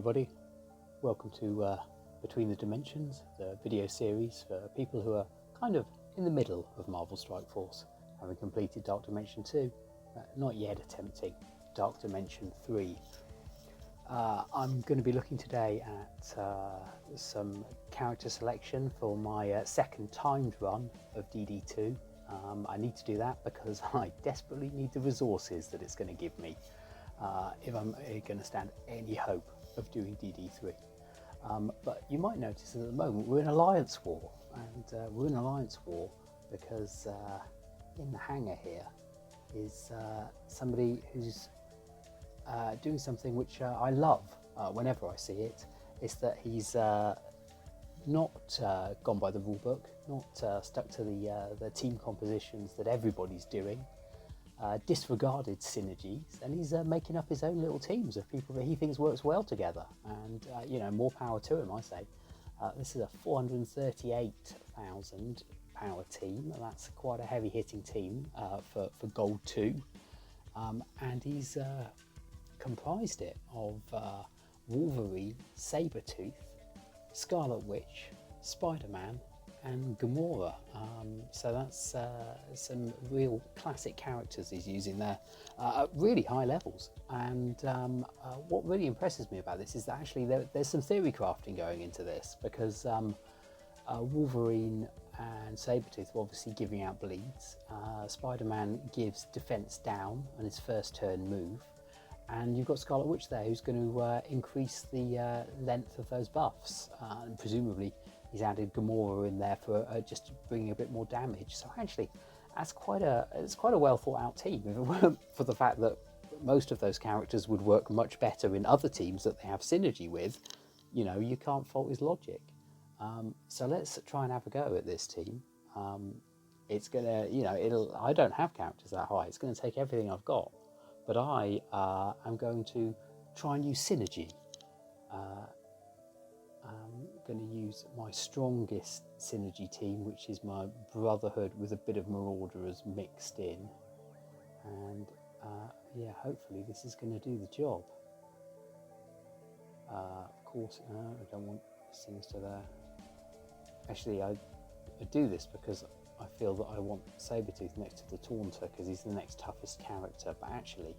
everybody, welcome to Between the Dimensions, the video series for people who are kind of in the middle of Marvel Strike Force, having completed Dark Dimension 2, not yet attempting Dark Dimension 3. I'm going to be looking today at some character selection for my second timed run of DD2. I need to do that because I desperately need the resources that it's going to give me if I'm going to stand any hope of doing DD3. But you might notice that at the moment we're in Alliance War, and we're in Alliance War because in the hangar here is somebody who's doing something which I love whenever I see it. Is that he's not gone by the rule book, not stuck to the team compositions that everybody's doing, disregarded synergies, and he's making up his own little teams of people that he thinks works well together. And you know, more power to him, I say. This is a 438,000 power team, and that's quite a heavy hitting team for Gold 2, and he's comprised it of Wolverine, Sabretooth, Scarlet Witch, Spider-Man and Gamora. So that's some real classic characters he's using there at really high levels. And what really impresses me about this is that actually there's some theory crafting going into this, because Wolverine and Sabretooth are obviously giving out bleeds. Spider-Man gives defense down on his first turn move. And you've got Scarlet Witch there, who's going to increase the length of those buffs, and presumably he's added Gamora in there for just bringing a bit more damage. So actually, it's quite a well thought out team. If it weren't for the fact that most of those characters would work much better in other teams that they have synergy with, you know, you can't fault his logic. So let's try and have a go at this team. It's gonna, you know, I don't have characters that high. It's going to take everything I've got. But I am going to try and use synergy. I'm going to use my strongest synergy team, which is my Brotherhood with a bit of Marauders mixed in. And yeah, hopefully this is going to do the job. Of course, I don't want Sinister there. Actually, I do this because I feel that I want Sabretooth next to the Taunter because he's the next toughest character, but actually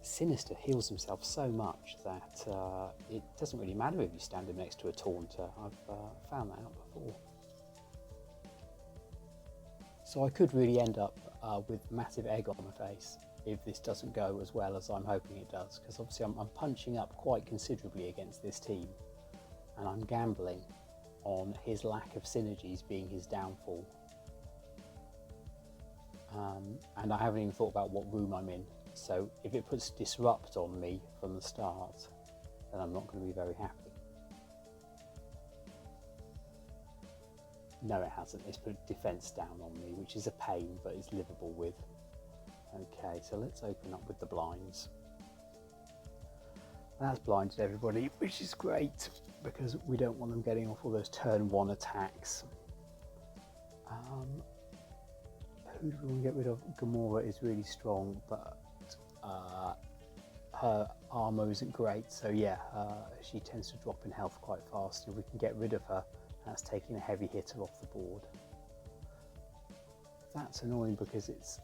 Sinister heals himself so much that it doesn't really matter if you stand him next to a Taunter. I've found that out before. So I could really end up with massive egg on my face if this doesn't go as well as I'm hoping it does, because obviously I'm punching up quite considerably against this team, and I'm gambling on his lack of synergies being his downfall. And I haven't even thought about what room I'm in, so if it puts disrupt on me from the start, then I'm not going to be very happy. No, it hasn't. It's put defense down on me, which is a pain, but it's livable with. Okay, so let's open up with the blinds. That's blinded everybody, which is great, because we don't want them getting off all those turn 1 attacks. Who do we want to get rid of? Gamora is really strong, but her armor isn't great, so yeah, she tends to drop in health quite fast. If we can get rid of her, that's taking a heavy hitter off the board. That's annoying because it's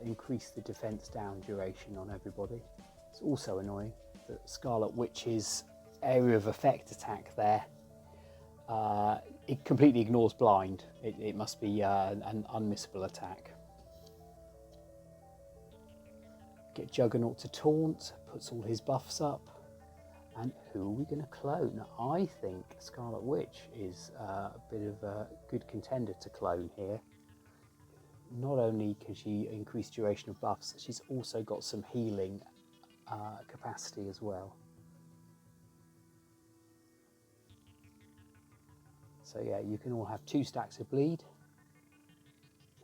increased the defense down duration on everybody. It's also annoying that Scarlet Witch's area of effect attack there, it completely ignores blind. It must be an unmissable attack. Get Juggernaut to taunt, puts all his buffs up. And who are we going to clone? I think Scarlet Witch is a bit of a good contender to clone here. Not only can she increase duration of buffs, she's also got some healing capacity as well. So yeah, you can all have 2 stacks of bleed.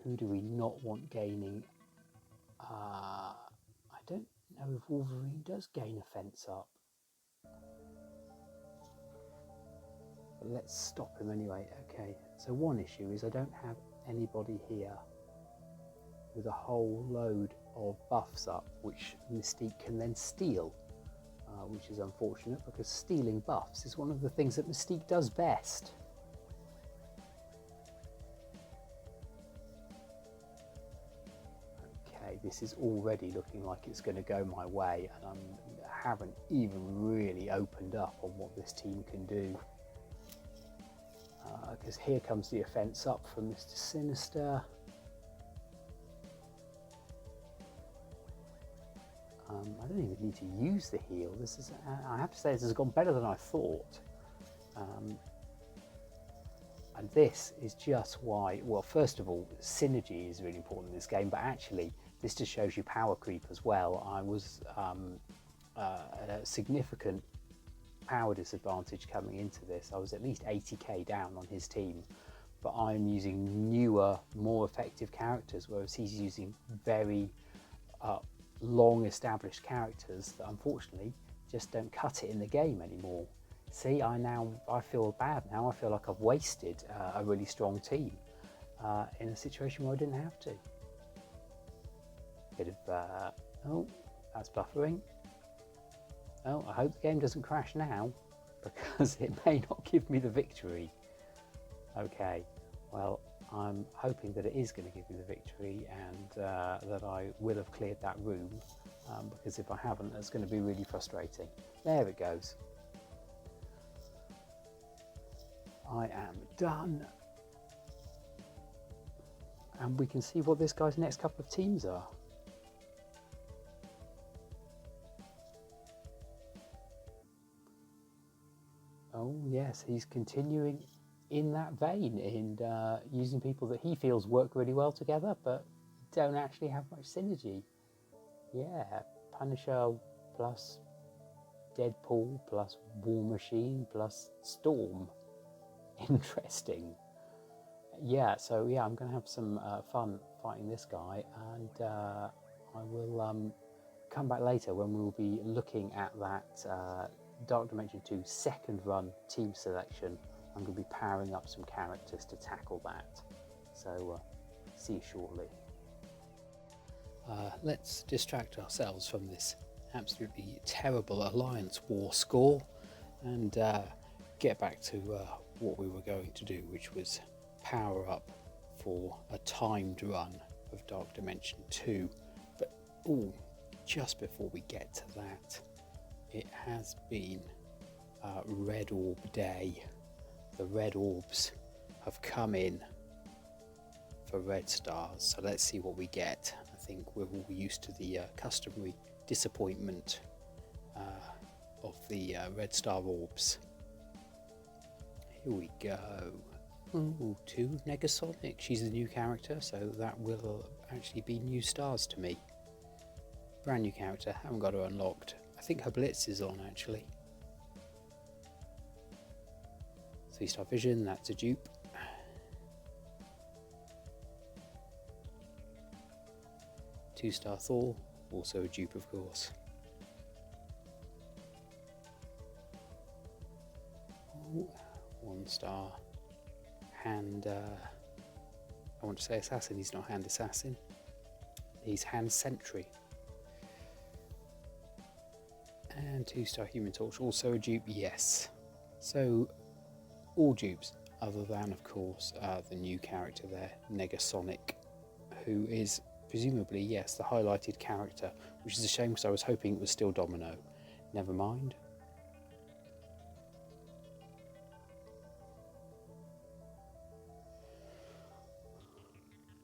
Who do we not want gaining? I don't know if Wolverine does gain a fence up. But let's stop him anyway. Okay, so one issue is I don't have anybody here with a whole load of buffs up, which Mystique can then steal. which is unfortunate because stealing buffs is one of the things that Mystique does best. Okay, this is already looking like it's going to go my way, and I haven't even really opened up on what this team can do. Because here comes the offence up from Mr. Sinister. I don't even need to use the heal. This is, I have to say, this has gone better than I thought. And this is just why, well, first of all, synergy is really important in this game, but actually, this just shows you power creep as well. I was at a significant power disadvantage coming into this. I was at least 80k down on his team, but I'm using newer, more effective characters, whereas he's using very long established characters that unfortunately just don't cut it in the game anymore. See, I feel bad now. I feel like I've wasted a really strong team in a situation where I didn't have to. Bit of, oh, that's buffering. Oh, I hope the game doesn't crash now, because it may not give me the victory. Okay, well, I'm hoping that it is going to give me the victory, and that I will have cleared that room, because if I haven't, that's going to be really frustrating. There it goes. I am done. And we can see what this guy's next couple of teams are. Oh yes, he's continuing in that vein, in using people that he feels work really well together, but don't actually have much synergy. Yeah, Punisher plus Deadpool plus War Machine plus Storm. Interesting. Yeah, so yeah, I'm going to have some fun fighting this guy, and I will come back later when we will be looking at that Dark Dimension 2 second run team selection. I'm going to be powering up some characters to tackle that. So see you shortly. Let's distract ourselves from this absolutely terrible Alliance War score and get back to what we were going to do, which was power up for a timed run of Dark Dimension 2. But just before we get to that, it has been Red Orb Day. The red orbs have come in for red stars, so let's see what we get. I think we're all used to the customary disappointment of the red star orbs. Here we go. Ooh, 2 Negasonic. She's a new character, so that will actually be new stars to me. Brand new character, haven't got her unlocked. I think her Blitz is on actually. 3-star Vision, that's a dupe. 2-star Thor, also a dupe of course. Ooh, 1-star Hand, I want to say Assassin, he's not Hand Assassin. He's Hand Sentry. And 2-star Human Torch, also a dupe, yes. So, all dupes, other than, of course, the new character there, Negasonic, who is presumably, yes, the highlighted character, which is a shame because I was hoping it was still Domino. Never mind.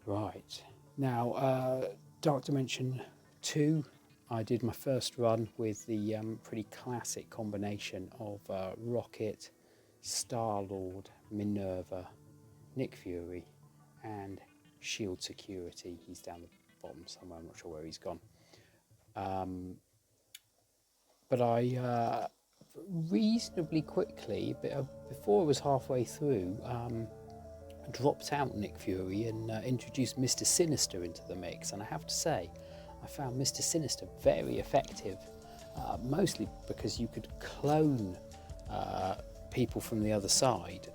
Right, now, Dark Dimension 2, I did my first run with the pretty classic combination of Rocket, Star-Lord, Minerva, Nick Fury, and Shield Security. He's down the bottom somewhere, I'm not sure where he's gone. But I reasonably quickly, before I was halfway through, dropped out Nick Fury and introduced Mr. Sinister into the mix, and I have to say I found Mr. Sinister very effective, mostly because you could clone people from the other side,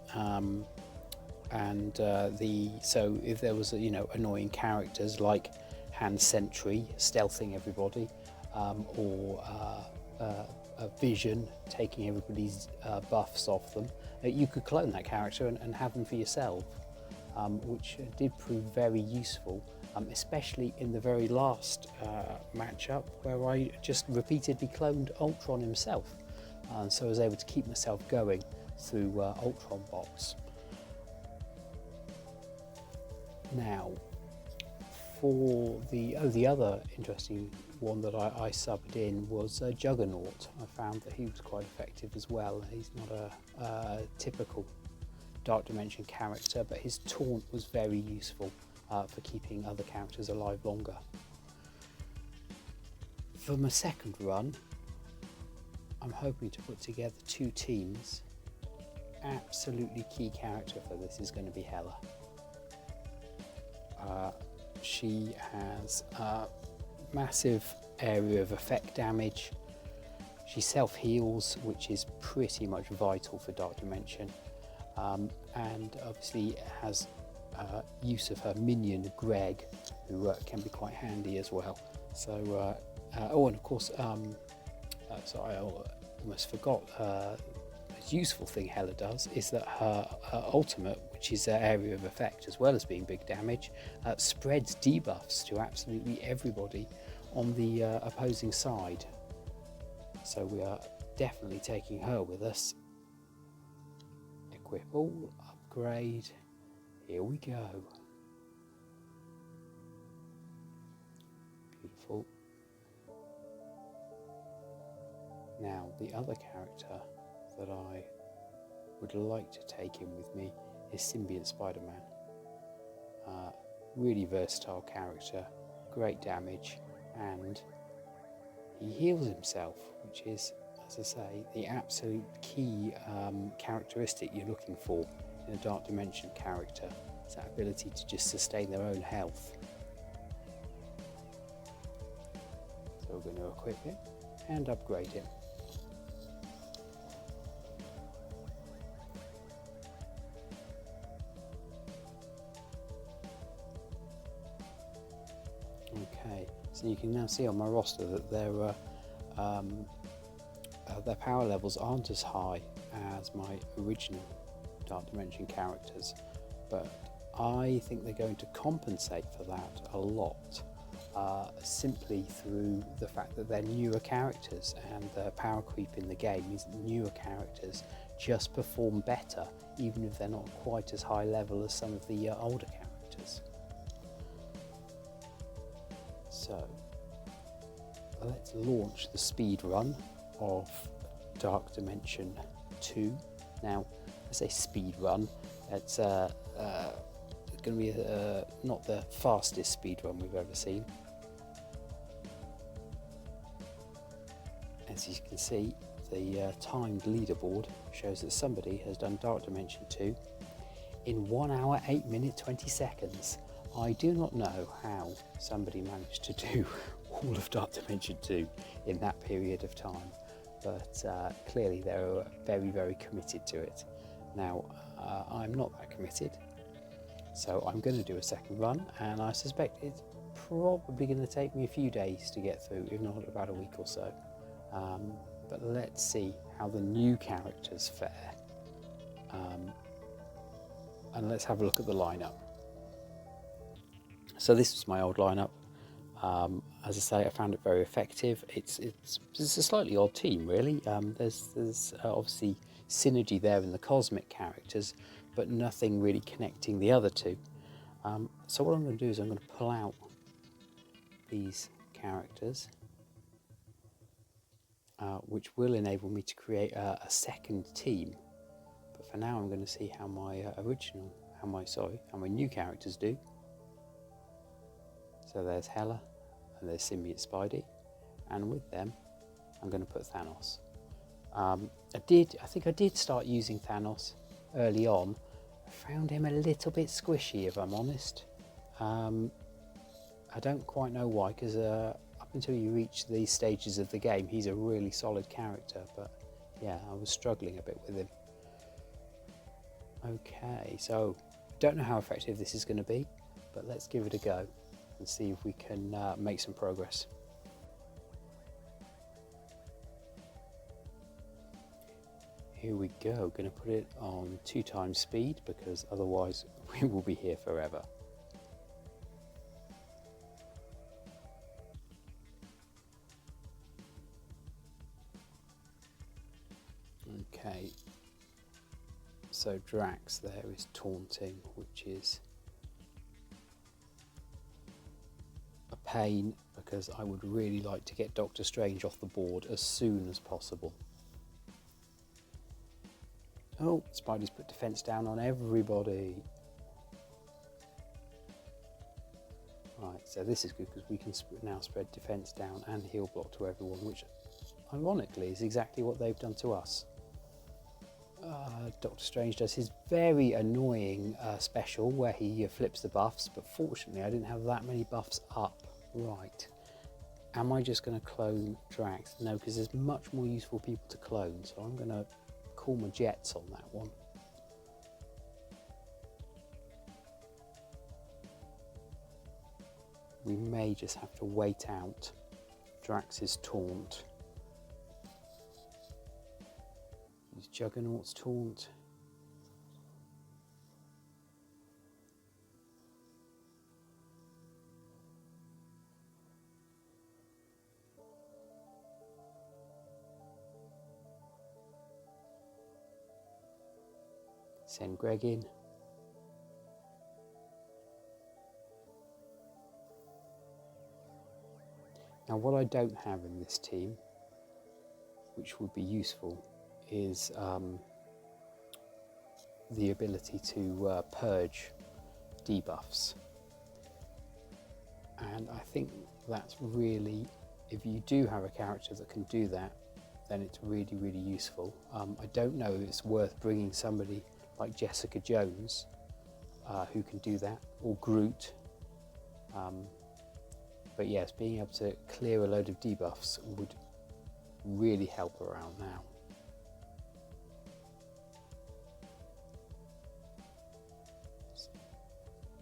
so if there was annoying characters like Hand Sentry stealthing everybody, or Vision taking everybody's buffs off them, you could clone that character and have them for yourself, which did prove very useful, especially in the very last matchup where I just repeatedly cloned Ultron himself, so I was able to keep myself going through Ultron box. Now, for the other interesting one that I subbed in was Juggernaut. I found that he was quite effective as well. He's not a typical Dark Dimension character, but his taunt was very useful for keeping other characters alive longer. For my second run, I'm hoping to put together two teams. Absolutely key character for this is going to be Hela. She has a massive area of effect damage. She self-heals, which is pretty much vital for Dark Dimension, and obviously has use of her minion Greg, who can be quite handy as well. So, oh, and of course, sorry, I almost forgot. A useful thing Hela does is that her ultimate, which is her area of effect as well as being big damage, spreads debuffs to absolutely everybody on the opposing side. So we are definitely taking her with us. Equip all, upgrade, here we go. Beautiful. Now the other character that I would like to take in with me is Symbiote Spider-Man. Really versatile character, great damage, and he heals himself, which is, as I say, the absolute key characteristic you're looking for in a Dark Dimension character. It's that ability to just sustain their own health. So we're going to equip him and upgrade him. Okay, so you can now see on my roster that their power levels aren't as high as my original Dark Dimension characters, but I think they're going to compensate for that a lot, simply through the fact that they're newer characters, and the power creep in the game means that newer characters just perform better, even if they're not quite as high level as some of the older characters. So let's launch the speed run of Dark Dimension 2. Now, I say speed run, it's going to be not the fastest speed run we've ever seen. As you can see, the timed leaderboard shows that somebody has done Dark Dimension 2 in 1 hour, 8 minutes, 20 seconds. I do not know how somebody managed to do all of Dark Dimension 2 in that period of time, but clearly they were very, very committed to it. Now, I'm not that committed, so I'm going to do a second run, and I suspect it's probably going to take me a few days to get through, if not about a week or so. But let's see how the new characters fare, and let's have a look at the lineup. So this was my old lineup. As I say, I found it very effective. It's a slightly odd team, really. There's obviously synergy there in the cosmic characters, but nothing really connecting the other two. So what I'm going to do is I'm going to pull out these characters, which will enable me to create a second team. But for now, I'm going to see how my how my new characters do. So there's Hela, and there's Symbiote Spidey, and with them, I'm going to put Thanos. I think I did start using Thanos early on. I found him a little bit squishy, if I'm honest. I don't quite know why, because up until you reach these stages of the game, he's a really solid character, but yeah, I was struggling a bit with him. Okay, so don't know how effective this is going to be, but let's give it a go and see if we can make some progress. Here we go, going to put it on 2 times speed because otherwise we will be here forever. Okay, so Drax there is taunting, which is a pain because I would really like to get Doctor Strange off the board as soon as possible. Oh, Spidey's put defense down on everybody. Right, so this is good because we can now spread defense down and heal block to everyone, which ironically is exactly what they've done to us. Doctor Strange does his very annoying special where he flips the buffs, but fortunately I didn't have that many buffs up. Right, am I just going to clone Drax? No, because there's much more useful people to clone, so I'm going to call my jets on that one. We may just have to wait out Drax's taunt. Use Juggernaut's taunt. Send Greg in. Now what I don't have in this team, which would be useful, is the ability to purge debuffs. And I think that's really, if you do have a character that can do that, then it's really, really useful. I don't know if it's worth bringing somebody like Jessica Jones who can do that, or Groot. But yes, being able to clear a load of debuffs would really help around now.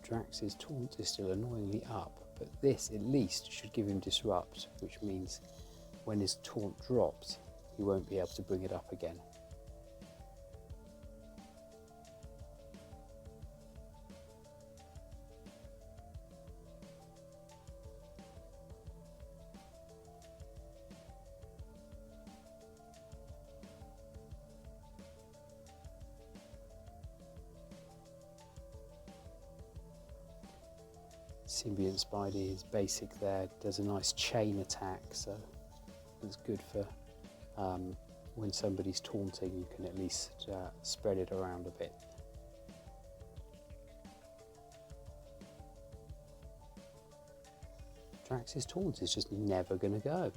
Drax's taunt is still annoyingly up, but this at least should give him disrupt, which means when his taunt drops, he won't be able to bring it up again. Symbiont Spidey is basic there, does a nice chain attack, so it's good for when somebody's taunting, you can at least spread it around a bit. Drax's taunt is just never going to go.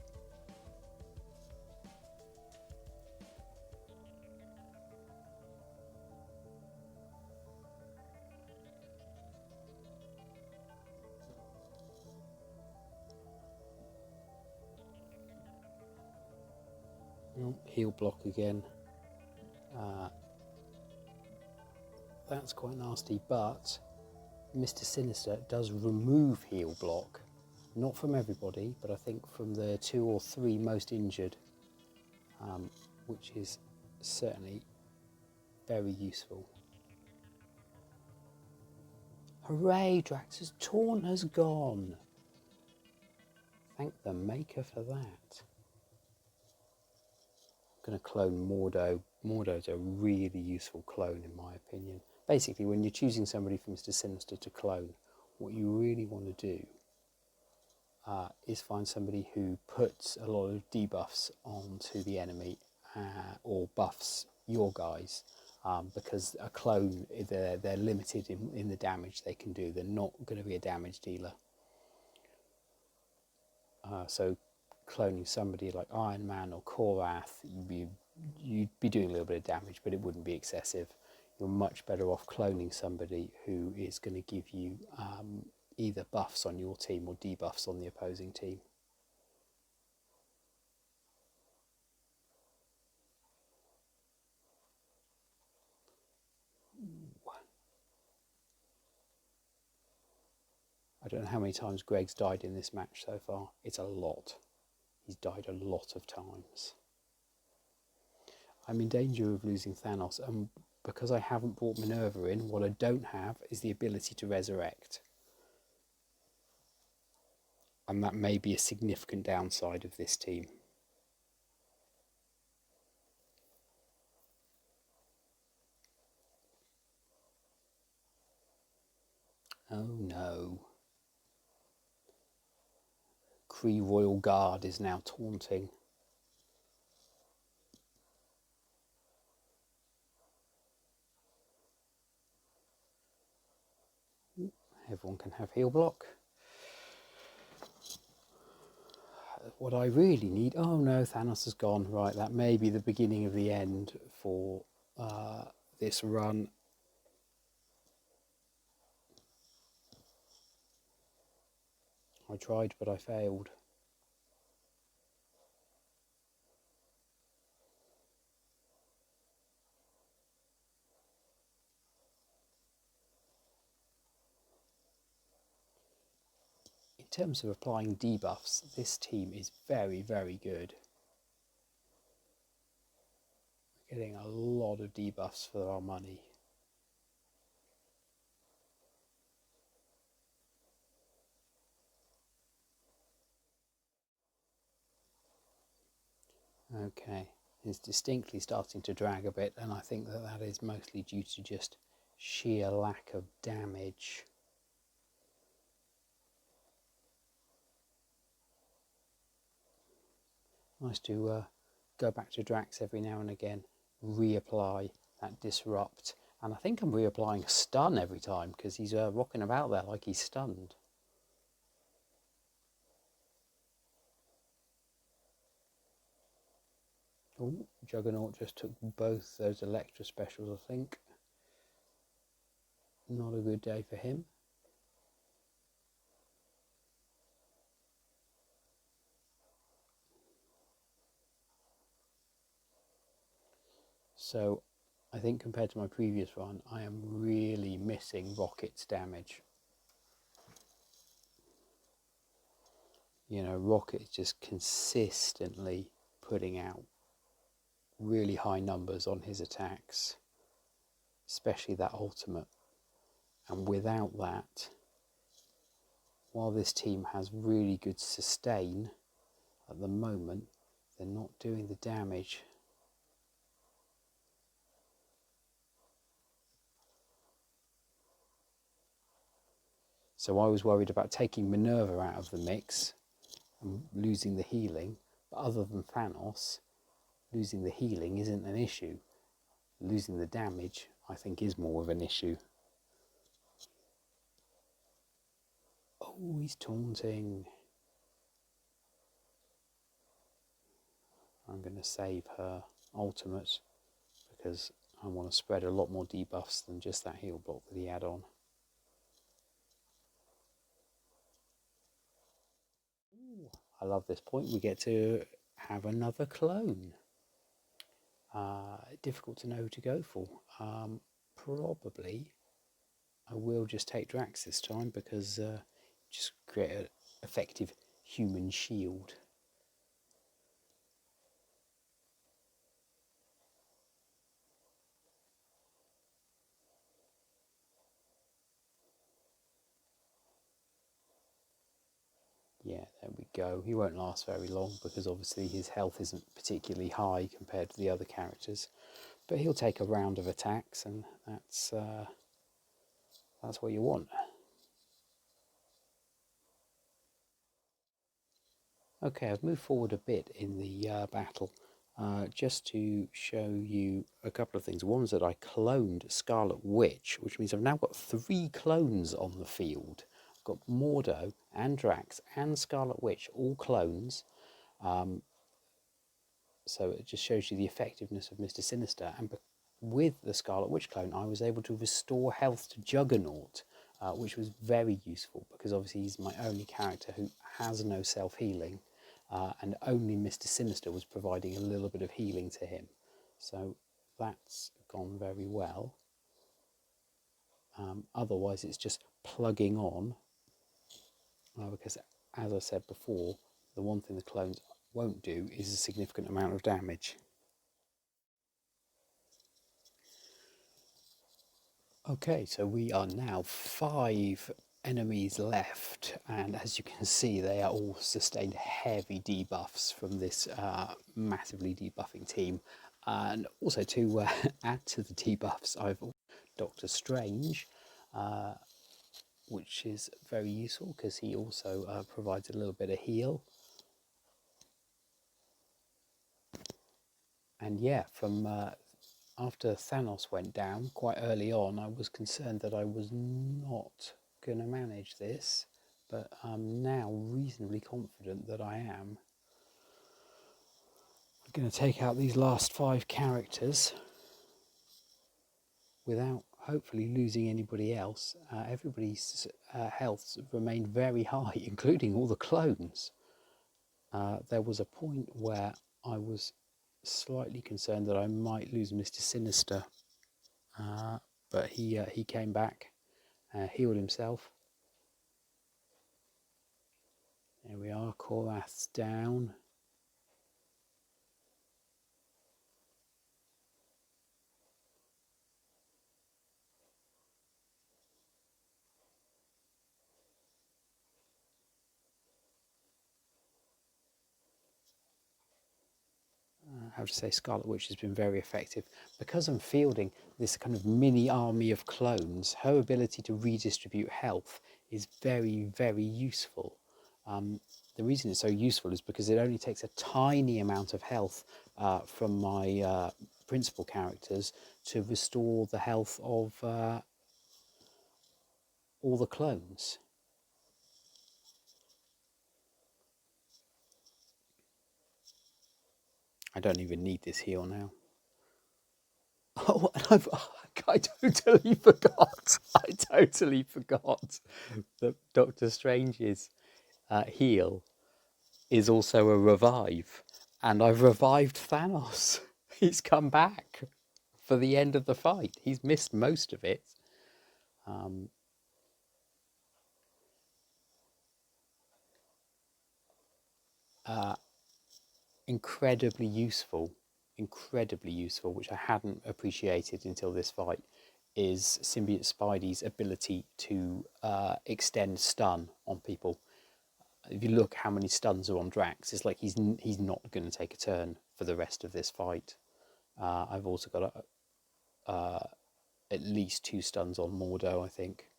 Heal block again. That's quite nasty, but Mr. Sinister does remove heal block. Not from everybody, but I think from the 2 or 3 most injured, which is certainly very useful. Hooray, Drax's taunt has gone. Thank the maker for that. I'm going to clone Mordo. Mordo's a really useful clone in my opinion. Basically, when you're choosing somebody from Mr. Sinister to clone, what you really want to do is find somebody who puts a lot of debuffs onto the enemy or buffs your guys, because a clone, they're limited in the damage they can do. They're not going to be a damage dealer. So cloning somebody like Iron Man or Korath, you'd be doing a little bit of damage, but it wouldn't be excessive. You're much better off cloning somebody who is going to give you either buffs on your team or debuffs on the opposing team. I don't know how many times Greg's died in this match so far. It's a lot. He's died a lot of times. I'm in danger of losing Thanos, and because I haven't brought Minerva in, what I don't have is the ability to resurrect. And that may be a significant downside of this team. Oh no. Kree Royal Guard is now taunting. Everyone can have heal block. What I really need... Oh no, Thanos has gone. Right, that may be the beginning of the end for this run. I tried, but I failed. In terms of applying debuffs, this team is very, very good. We're getting a lot of debuffs for our money. Okay, it's distinctly starting to drag a bit, and I think that that is mostly due to just sheer lack of damage. Nice to go back to Drax every now and again, reapply that disrupt, and I think I'm reapplying stun every time because he's rocking about there like he's stunned. Oh, Juggernaut just took both those Electra specials, I think. Not a good day for him. So I think compared to my previous run, I am really missing Rocket's damage. You know, Rocket is just consistently putting out really high numbers on his attacks, especially that ultimate. And without that, while this team has really good sustain, at the moment, they're not doing the damage. So I was worried about taking Minerva out of the mix and losing the healing. But other than Thanos, losing the healing isn't an issue. Losing the damage, I think, is more of an issue. Oh, he's taunting. I'm going to save her ultimate because I want to spread a lot more debuffs than just that heal block that he had on. Ooh, I love this point. We get to have another clone. Difficult to know who to go for. Probably I will just take Drax this time because just create an effective human shield. Yeah, there we go. He won't last very long because obviously his health isn't particularly high compared to the other characters. But he'll take a round of attacks, and that's what you want. Okay, I've moved forward a bit in the battle just to show you a couple of things. One is that I cloned Scarlet Witch, which means I've now got 3 clones on the field. I've got Mordo and Drax and Scarlet Witch, all clones. So it just shows you the effectiveness of Mr. Sinister. And with the Scarlet Witch clone, I was able to restore health to Juggernaut, which was very useful because obviously he's my only character who has no self-healing. And only Mr. Sinister was providing a little bit of healing to him. So that's gone very well. Otherwise, it's just plugging on. Because, as I said before, the one thing the clones won't do is a significant amount of damage. Okay, so we are now 5 enemies left, and as you can see, they are all sustained heavy debuffs from this massively debuffing team. And also to add to the debuffs, I've Doctor Strange, which is very useful because he also provides a little bit of heal. And yeah, from after Thanos went down quite early on, I was concerned that I was not going to manage this, but I'm now reasonably confident that I am. I'm going to take out these last 5 characters without hopefully losing anybody else. Everybody's health remained very high, including all the clones. There was a point where I was slightly concerned that I might lose Mr. Sinister, but he came back, healed himself. There we are, Korath's down. I have to say Scarlet Witch has been very effective. Because I'm fielding this kind of mini army of clones, her ability to redistribute health is very, very useful. The reason it's so useful is because it only takes a tiny amount of health from my principal characters to restore the health of all the clones. I don't even need this heal now. Oh, and I totally forgot. I totally forgot that Doctor Strange's heal is also a revive. And I've revived Thanos. He's come back for the end of the fight. He's missed most of it. Incredibly useful, which I hadn't appreciated until this fight, is Symbiote Spidey's ability to extend stun on people. If you look how many stuns are on Drax, it's like he's not going to take a turn for the rest of this fight. I've also got at least 2 stuns on Mordo, I think.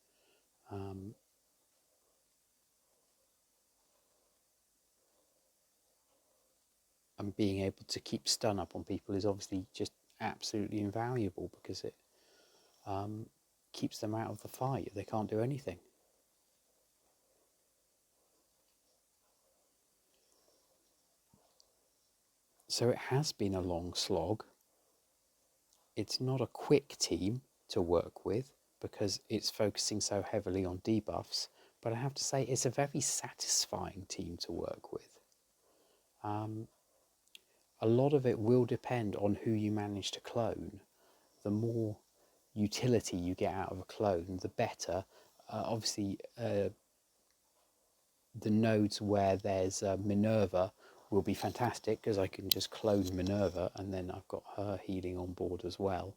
And being able to keep stun up on people is obviously just absolutely invaluable because it keeps them out of the fight. They can't do anything. So it has been a long slog. It's not a quick team to work with because it's focusing so heavily on debuffs, but I have to say it's a very satisfying team to work with. A lot of it will depend on who you manage to clone. The more utility you get out of a clone, the better. Obviously, the nodes where there's Minerva will be fantastic because I can just clone Minerva and then I've got her healing on board as well.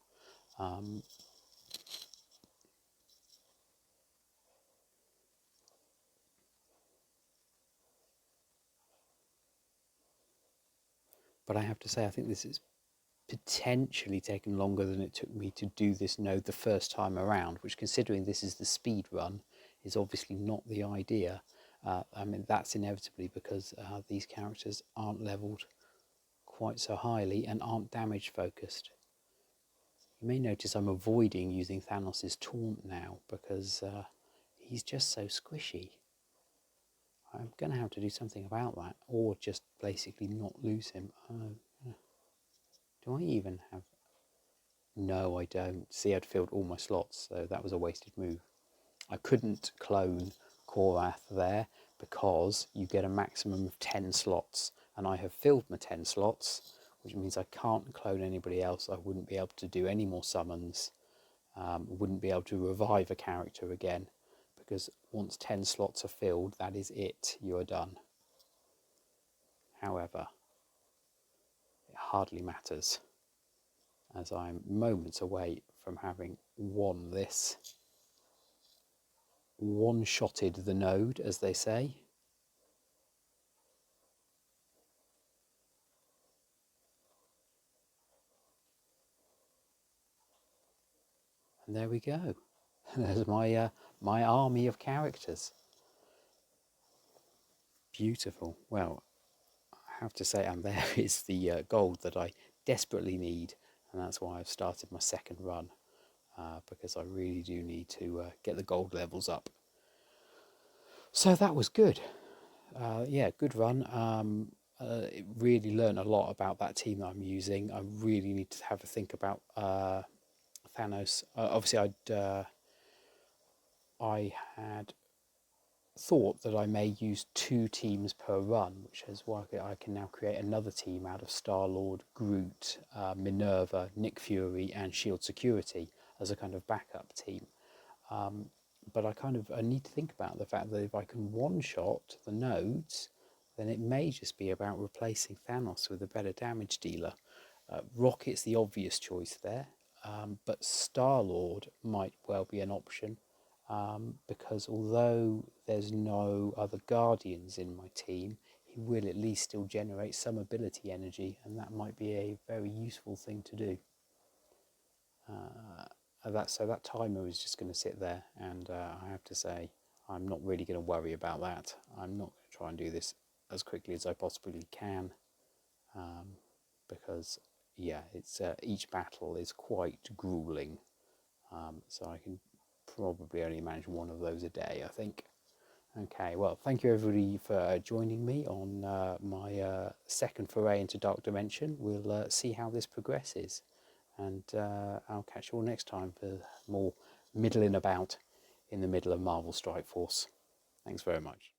But I have to say, I think this is potentially taken longer than it took me to do this node the first time around, which, considering this is the speed run, is obviously not the idea. I mean, that's inevitably because these characters aren't leveled quite so highly and aren't damage focused. You may notice I'm avoiding using Thanos' taunt now because he's just so squishy. I'm going to have to do something about that, or just basically not lose him. Do I even have... No, I don't. See, I'd filled all my slots, so that was a wasted move. I couldn't clone Korath there because you get a maximum of 10 slots, and I have filled my 10 slots, which means I can't clone anybody else. I wouldn't be able to do any more summons, wouldn't be able to revive a character again, because once 10 slots are filled, that is it. You are done. However, it hardly matters, as I'm moments away from having won this, one-shotted the node, as they say. And there we go. There's my my army of characters. Beautiful. Well, I have to say, and there is the gold that I desperately need, and that's why I've started my second run, because I really do need to get the gold levels up. So that was good. Yeah, good run. It really learned a lot about that team that I'm using. I really need to have a think about Thanos. Obviously, I had thought that I may use 2 teams per run, which is why I can now create another team out of Star-Lord, Groot, Minerva, Nick Fury, and Shield Security as a kind of backup team. But I need to think about the fact that if I can one-shot the nodes, then it may just be about replacing Thanos with a better damage dealer. Rocket's the obvious choice there, but Star-Lord might well be an option, because although there's no other Guardians in my team, he will at least still generate some ability energy, and that might be a very useful thing to do. So that timer is just going to sit there, and I have to say I'm not really going to worry about that. I'm not going to try and do this as quickly as I possibly can, because yeah, it's each battle is quite grueling, so I can probably only manage one of those a day, I think. Okay, well, thank you everybody for joining me on my second foray into Dark Dimension. We'll see how this progresses, and I'll catch you all next time for more middling about in the middle of Marvel Strike Force. Thanks very much.